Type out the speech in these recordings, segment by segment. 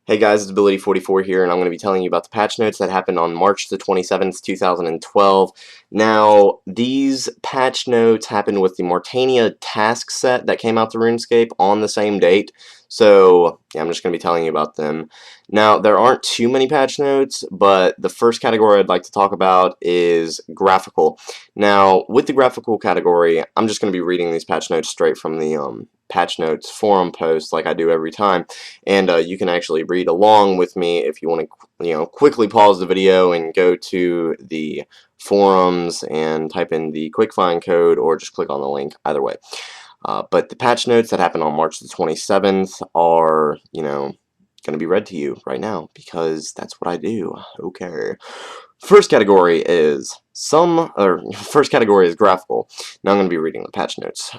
Hey guys, it's Ability44 here, and I'm going to be telling you about the patch notes that happened on March the 27th, 2012. Now, these patch notes happened with the Morytania Task set that came out to Runescape on the same date, so yeah, I'm just going to be telling you about them. Now, there aren't too many patch notes, but the first category I'd like to talk about is graphical. Now, with the graphical category, I'm just going to be reading these patch notes straight from the patch notes forum post like I do every time. And you can actually read along with me if you want to, quickly pause the video and go to the forums and type in the quick find code, or just click on the link. Either way. But the patch notes that happened on March the 27th are, going to be read to you right now because that's what I do. Okay. First category is graphical. Now I'm going to be reading the patch notes.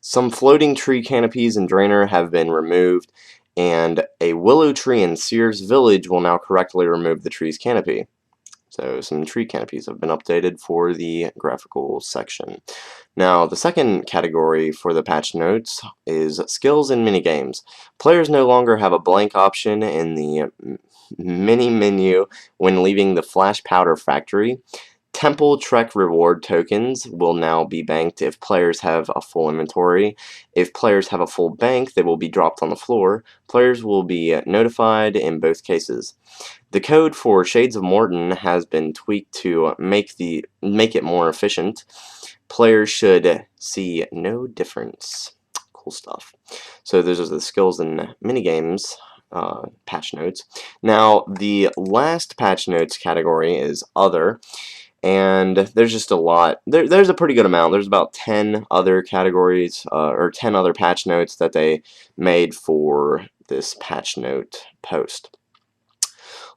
Some floating tree canopies and drainer have been removed, and a willow tree in Sears Village will now correctly remove the tree's canopy. So some tree canopies have been updated for the graphical section. Now, the second category for the patch notes is skills and minigames. Players no longer have a blank option in the mini menu when leaving the Flash Powder Factory. Temple Trek reward tokens will now be banked if players have a full inventory. If players have a full bank, they will be dropped on the floor. Players will be notified in both cases. The code for Shades of Morton has been tweaked to make it more efficient. Players should see no difference. Cool stuff. So those are the skills and minigames patch notes. Now, the last patch notes category is other. And there's just a lot. There's a pretty good amount. There's about 10 other categories, or 10 other patch notes that they made for this patch note post.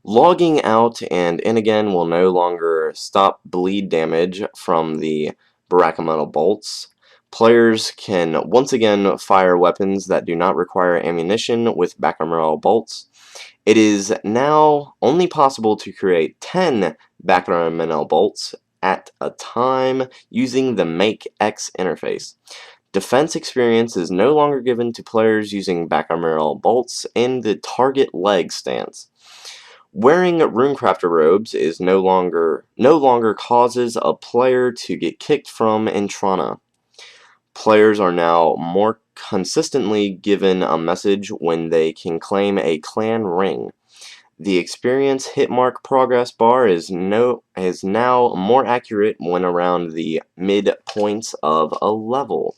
Logging out and in again will no longer stop bleed damage from the Baraka bolts. Players can once again fire weapons that do not require ammunition with Baraka bolts. It is now only possible to create 10 Baraka bolts at a time using the Make X interface. Defense experience is no longer given to players using Baraka bolts in the target leg stance. Wearing Runecrafter robes is no longer causes a player to get kicked from Intrana. Players are now more consistently given a message when they can claim a clan ring. The experience hitmark progress bar is now more accurate when around the midpoints of a level.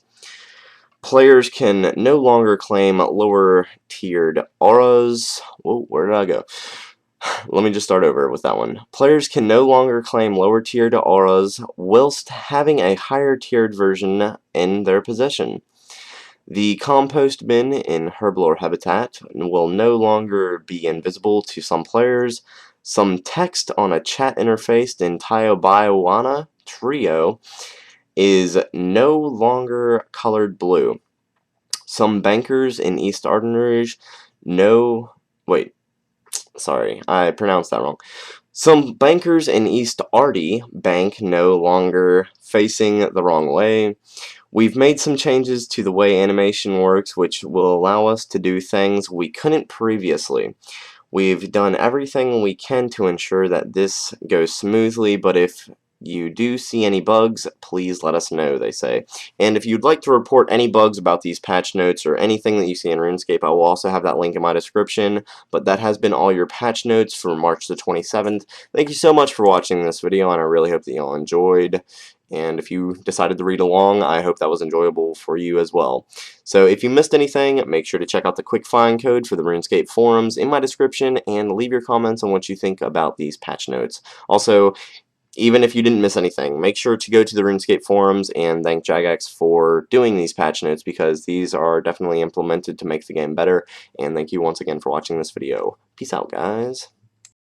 Players can no longer claim lower tiered auras. Whoa, where did I go? Let me just start over with that one. Players can no longer claim lower tiered auras whilst having a higher tiered version in their possession. The compost bin in Herblore Habitat will no longer be invisible to some players. Some text on a chat interface in Taiobawana Trio is no longer colored blue. Some bankers in East Ardenrouge sorry, I pronounced that wrong. Some bankers in East Ardy bank no longer facing the wrong way. We've made some changes to the way animation works, which will allow us to do things we couldn't previously. We've done everything we can to ensure that this goes smoothly, but if you do see any bugs, please let us know, they say. And if you'd like to report any bugs about these patch notes or anything that you see in RuneScape, I will also have that link in my description. But that has been all your patch notes for March the 27th. Thank you so much for watching this video, and I really hope that you all enjoyed. And if you decided to read along, I hope that was enjoyable for you as well. So if you missed anything, make sure to check out the quick find code for the RuneScape forums in my description, and leave your comments on what you think about these patch notes. Also, even if you didn't miss anything, make sure to go to the RuneScape forums and thank Jagex for doing these patch notes, because these are definitely implemented to make the game better. And thank you once again for watching this video. Peace out, guys.